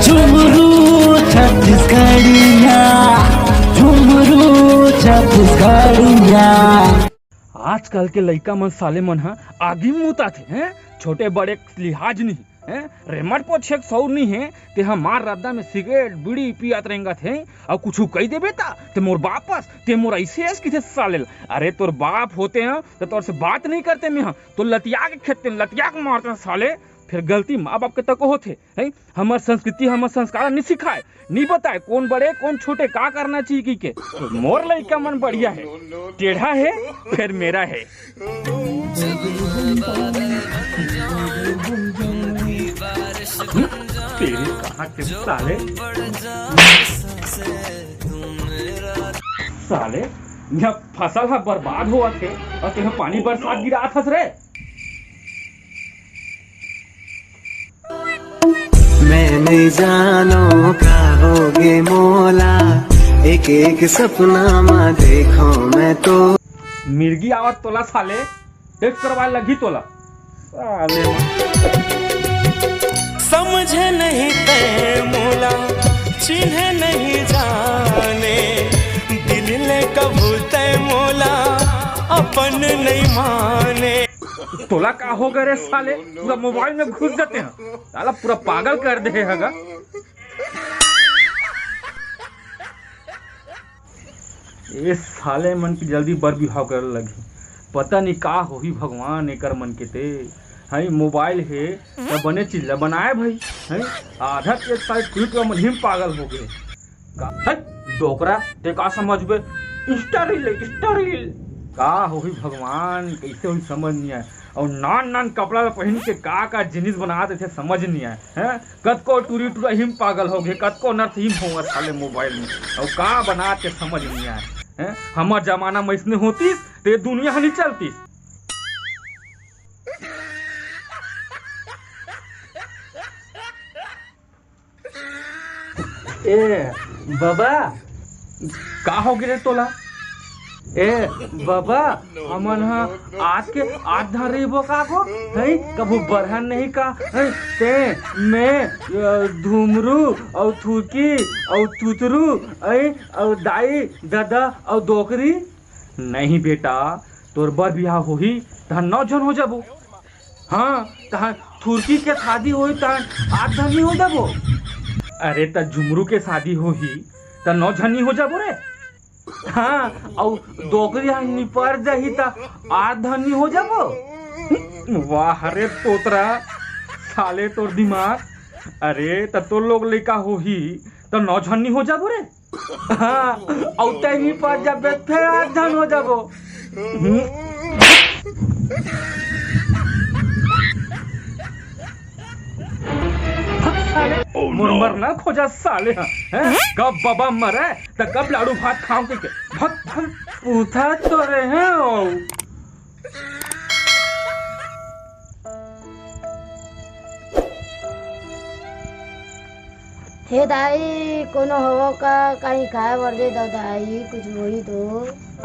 झुमरू छत्तीसगढ़िया, झुमरू छत्तीसगढ़िया। आजकल के लइका मन साले मन हा आगी मुता थे हैं, छोटे बड़े लिहाज नहीं हैं, रेमट पोछे सौ नहीं है ते हमार रद्दा में सिगरेट बीड़ी पियात रहेंगा थे और कुछ कही दे बेटा ते मोर बापस ते मोर ऐसे कि थे साले। अरे तोर बाप होते हैं तो तोर से बात नहीं करते मैं तो लतिया के खेते लतिया के मारते साले। फिर गलती माँ बाप के तक होते है, हमार संस्कृति हमार संस्कार नहीं सिखाए नहीं बताए कौन बड़े कौन छोटे का करना चाहिए की के। तो मोर लइका मन बढ़िया है, टेढ़ा है फिर मेरा है। तेरे कहाँ के साले साले जब फसल है बर्बाद हुआ थे और तेरे पानी बरसात गिरा था रे। मैं नहीं जानो का होगे मोला, एक एक सपना मा देखो मैं तो। मिर्गी आवत तोला साले टेस्ट करवाए लगी तोला साले। समझे नहीं ते मोला चिन्हे नहीं जाने, दिल ले कबू ते मोला अपन नहीं माने। तोला का हो गए रे साले, पूरा मोबाइल में घुस जाते हैं साला, पूरा पागल कर दे हैगा। ये साले मन की जल्दी बर बिहाव कर लगी, पता नहीं का हो ही भगवान एकर मन के ते है। मोबाइल है तो बने चीज ला बनाए भाई है, आधा के साइड ट्वीट में ही पागल हो गए। डोकरा ते का समझबे, इंस्टा रील का हो ही भगवान, कैसे हुई समझ नहीं आए। और नान नान कपड़ा पहन के का जिनिस बनाते थे समझ नहीं आए हैं। कद को टूरी टूरा हिम पागल हो गए, कद को नर्थ हिम होगा साले मोबाइल में, और का बनाते समझ नहीं आए हैं। हमार जमाना में इसने होती तो दुनिया नहीं चलती। ए बाबा का हो गिरे तोला, ए बाबा हमन आज के आज धरेबो का को है, कबू बरहन नहीं का है ते मैं धुमरू और थूकी और तुतरू और दाई दादा और दोकरी नहीं बेटा। तोर बर बियाह होही तहन 9 जन हो जाबो, हाँ तहन थुरकी के शादी होई तहन 8 जन हो जाबो। अरे त झुमरू के शादी होही त 9 जन हो जाबो रे, हाँ और दोकरी निपर जाही त 8 धनी हो जाबो। वाह रे तोतरा साले तोर दिमाग। अरे त तो लोग लइका होही त 9 जनी हो जाबो रे, हाँ और तै निपर जाबे फिर 8 धन हो जाबो। मुरमर ना खोजा साले हैं, कब बाबा मरे तो कब लाड़ू भात खाओ के भग भग पूछा तो रहे हैं। हे दाई कोनो हो का कहीं खाए बर दे दो दाई, कुछ वही तो।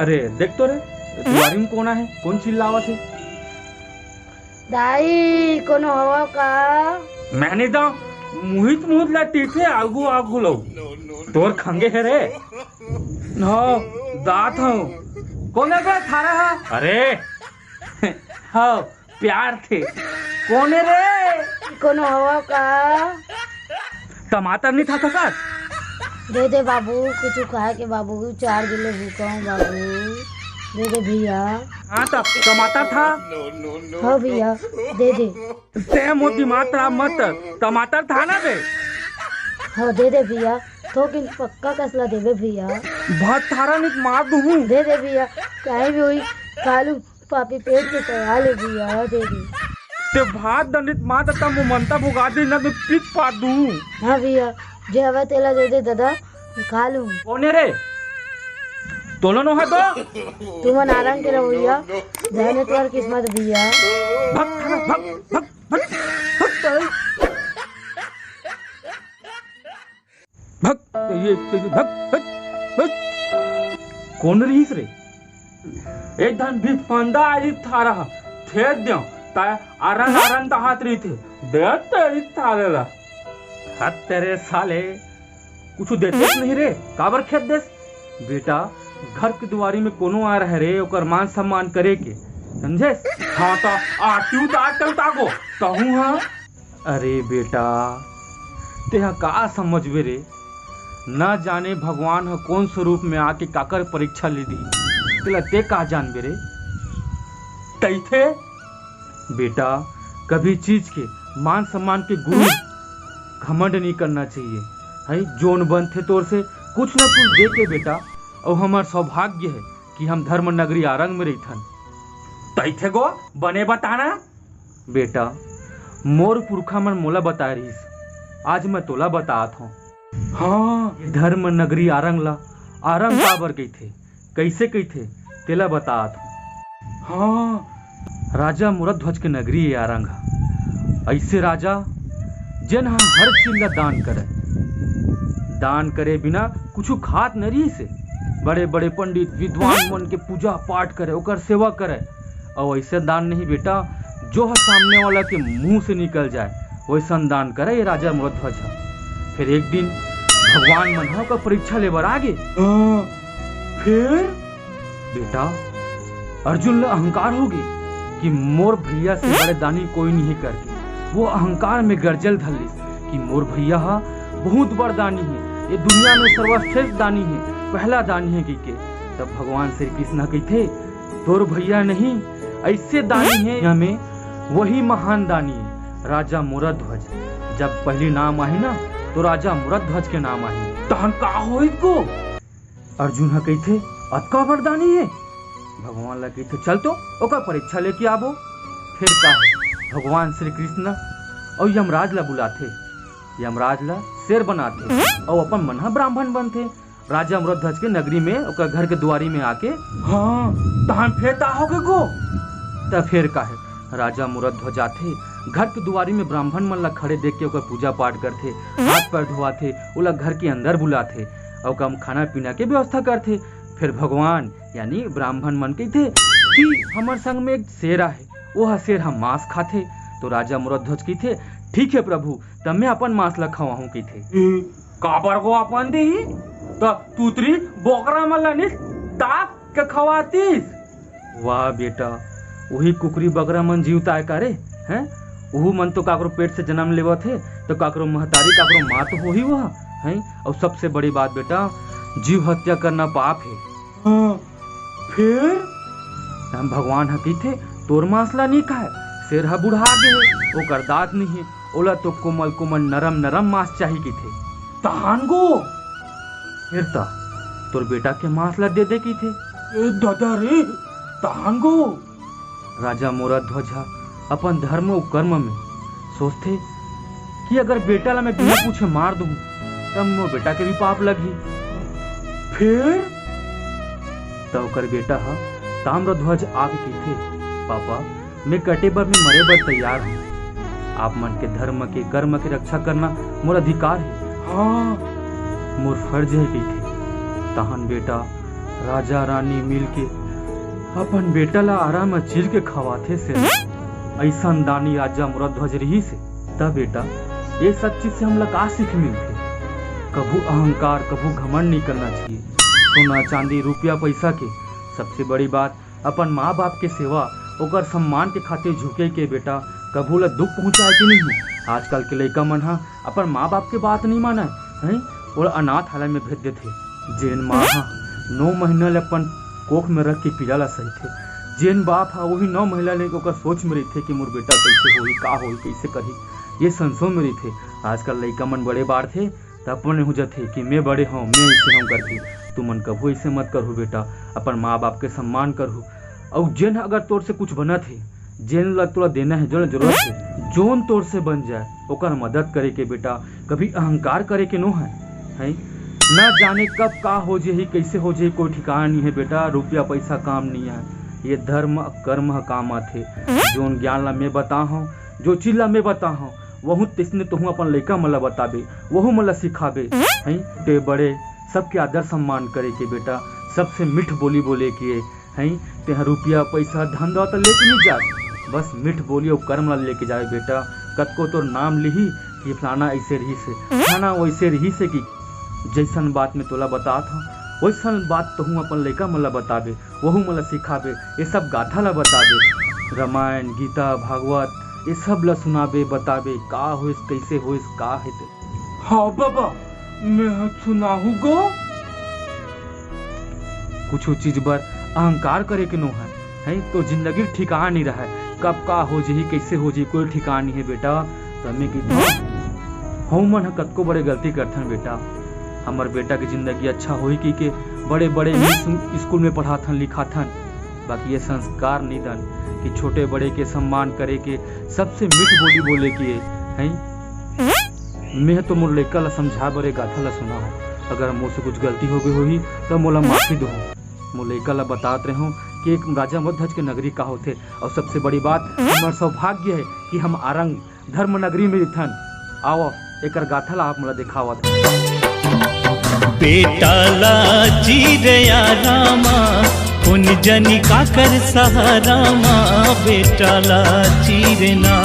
अरे देख तो रे दुआरी में कौन है, कौन चिल्लावत है। दाई कोनो हो का, मैंने तो मुहित मुहित ला टीठे आगू आगू लो तोर खंगे है रे। हो दात हो कौन है बे थारा है। अरे हो प्यार थे कौन है रे, कोनो हो का। टमाटर नहीं था सका, दे दे बाबू कुछ खाए के बाबू, 4 किलो भूखा हूँ बाबू, दे दे भैया। हाँ तो टमाटर था, हाँ भैया दे दे। ते मोती मात्रा मत, टमाटर था ना बे। हाँ दे दे भैया, थोकिन पक्का कसला दे बे भैया। बहुत थारा नहीं मार दूँ। दे दे भैया, कहीं भी हुई खालू पापी पेट के तैयार ले भैया, दे दे। ते भात दंडित मात तब मनता भुगा दे ना तो पिट पाट दूँ। हाँ भैया जे हवा तेला दे दे दादा, खा लूँ। कौन है रे, तोलो नो है तो तुम आराम के रहो भैया, जाने तुम्हारी किस्मत भैया। भग भग भग भग भग भग ये भग भग भग कौन रहीस रे, एक धन भी फंदा आई था रहा थे दियो ता आरन आरन ता हाथ रही थे देत तेरी थालेला हद तेरे साले कुछ देते नहीं रे, काबर खेत देस बेटा। घर के दुआरी में कोनो आ रहे रे, ओकर मान सम्मान करे के, समझे? हाँ तो आटू तो आटल ताको कहूँ। हाँ अरे बेटा तेहा का समझबे रे, न जाने भगवान ह कौन स्वरूप में आके काकर परीक्षा ले दी, तेला ते का जानबे रे। तैथे बेटा कभी चीज के मान सम्मान के गुरु घमंड नहीं करना चाहिए है। जोन बन थे तोर से कुछ न कुछ दे के बेटा, और हमार सौभाग्य है कि हम धर्म नगरी आरंग में रहथन। तैथे गो बने बताना बेटा, मोर पुरखा मन मोला बता रहीस, आज मैं तोला बतात हूँ। हाँ धर्म नगरी आरंग ला आरंग काबर गई थे, कैसे गई थे तेला बतात हूँ। हाँ राजा मुरध्वज के नगरी है आरंग। ऐसे राजा जन हर चीज ला दान करे बिना कुछ खात न रही से। बड़े बड़े पंडित विद्वान मन के पूजा पाठ करे, ओकर सेवा करे, और ऐसे दान नहीं बेटा जो है सामने वाला के मुंह से निकल जाए, वैसा दान करे ये राजा मुरध्वज। फिर एक दिन भगवान मन का परीक्षा लेबर आगे। फिर बेटा अर्जुन ला अहंकार होगी कि मोर भैया से बड़े दानी कोई नहीं करके, वो अहंकार में गर्जल धलिस कि मोर भैया बहुत बड़ दानी है, ये दुनिया में सर्वश्रेष्ठ दानी है, पहला दानी है के। तब भगवान श्री कृष्ण कहते तोर भैया नहीं, ऐसे दानी है हमें, वही महान दानी है राजा मुरध्वज। जब पहली नाम आई ना तो राजा मुरध्वज के नाम आई। तहन का होई को अर्जुन कहते अतका बड़ दानी है। भगवान ला कहते चल तो ओकर परीक्षा लेके आबो। फिर का है भगवान श्री कृष्ण और यमराज ला बुलाते, यमराज ला शेर बनाते और अपन मन ब्राह्मण बनते राजा मुरध्वज के नगरी में, ओकर घर के दुआरी में आके। हाँ तहन फिर ता होगे को तब फिर का है राजा मुरध्वज आते घर के दुआरी में, ब्राह्मण मन ला खड़े देख के ओकर पूजा पाठ करते, हाथ पैर धोआते, ओला घर के अंदर बुलाते और कम खाना पीना के व्यवस्था करते। फिर भगवान यानी ब्राह्मण मन कहते कि हमारे संग में एक शेरा है, वह शेर हम मांस खाते। तो राजा मुरध्वज कहते ठीक है प्रभु, तब मैं अपन मांस ला खवाऊं कहते। काबर को अपन दे तो तूतरी बोकरा मन ला ताक के खवातीस। वाह बेटा, वही कुकरी बकरा मन जीवता है करे हैं, वह मन तो काकरो पेट से जन्म लेवा थे, तो काकरो महतारी काकरो माँ तो हो ही वह है। और सबसे बड़ी बात बेटा, जीव हत्या करना पाप है। हाँ, फिर हम भगवान हकीथे तोर मांसला नहीं खाए, शेर हा बुढ़ा गए, ओकर दांत नहीं है, ओला तो कोमल कोमल नरम नरम मांस चाहिए की थे। तहान गो फिर ता तोर बेटा के मांसला दे दे की थे। ए दादा रे तहान गो। राजा मुरध्वज अपन धर्म और कर्म में सोचते कि अगर बेटा ला मैं बिना पूछे मार दूं तब मोर बेटा के भी पाप लगी। फिर तब कर बेटा ताम्रध्वज आके कहते पापा मैं कटे बर में मरे बर तैयार हूँ, आप मन के धर्म के कर्म के रक्षा करना मोर अधिकार है। हाँ मोर फर्ज है कहते। तहन बेटा राजा रानी मिल के अपन बेटा ला आराम चीर के खवाते से ऐसा दानी राजा मुरध्वज रही से। तब बेटा ये सब चीज से हम लोग का सीख मिलते, कभू अहंकार कभू घमंड नहीं करना चाहिए, सोना चांदी रुपया पैसा के। सबसे बड़ी बात अपन माँ बाप के सेवा ओकर सम्मान के खातिर झुके के बेटा कभू ला दुख पहुँचाए के नहीं। आजकल के लड़का मन अपन माँ बाप के बात नहीं माना है और अनाथालय में भेज देते। जेन माँ 9 महीना ले अपन कोख में रख के पीला ला सही थे, जेन बाप वही 9 महीना ले ओकर सोच में रही थे कि मोर बेटा कैसे होई का होई कैसे कही, ये संसो में रही थे। आजकल लड़का मन बड़े बार थे तो अपन हो जाते कि मैं बड़े हूँ मैं ऐसे हूँ करके। तुम मन कभू ऐसे मत करो बेटा, अपन माँ बाप के सम्मान करो। और जेन अगर तोर से कुछ बना थे, जेन लग तोरा देना है जो जरूरत है, जोन तोर से बन जाए ओकर मदद करे के बेटा, कभी अहंकार करे के नो है। न जाने कब का हो जाए कैसे हो जाए कोई ठिकाना नहीं है बेटा। रुपया पैसा काम नहीं है, ये धर्म कर्म काम आते। जोन ज्ञान ला मैं बता हूँ, जो चीज ला मैं बता हूँ वह तिसने तुम अपन लड़का मला बताबे, वह मला सिखाबे हैं। ते बड़े सबके आदर सम्मान करे के बेटा, सबसे मिठ बोली बोले के हैं। ते रुपया पैसा धन दौलत लेके नहीं जा, बस मिठ बोली और कर्म ला लेके जाए बेटा। कतको तो नाम लिही कि फलाना ऐसे रही से, फलाना वैसे रही से, कि जैसन बात में तोला बतात हूँ वैसन बात तो हूँ अपन लड़का मला बताबे, वहू मला सिखाबे, ये सब गाथा ला बताबे, रामायण गीता भागवत ये सब ला सुनाबे बताबे का होइस कैसे होइस का है। हाँ बाबा मैं सुनाहू गो। कुछ चीज पर अहंकार करे के नो है तो जिंदगी ठिकाना नहीं रहा है, कब का हो जी कैसे हो जी कोई ठिकाना नहीं है बेटा। तमें की हम मन कतको बड़े गलती करथन बेटा, हमार बेटा की जिंदगी अच्छा होई की के बड़े बड़े स्कूल में पढ़ाथन लिखाथन, बाकी ये संस्कार निधन कि छोटे बड़े के सम्मान करे के, सबसे मीठ बोली बोले के हैं। मैं तो मोर लड़का ला समझा बरे गाथा ला सुना हो, अगर मुझसे कुछ गलती हो गई होगी तो मोला माफी दो। मोर लड़का ला बतात रहे हूँ कि एक राजा मध्य के नगरी का होते, और सबसे बड़ी बात हमार सौभाग्य है कि हम आरंग धर्म नगरी में थन। आओ एक गाथा ला आप मोला दिखावत। बेटा ला चीरया रामा उन जनी का कर सहारा माँ, बेटा ला चीरना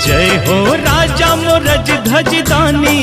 जय हो राजा मोरज ध्वज दानी,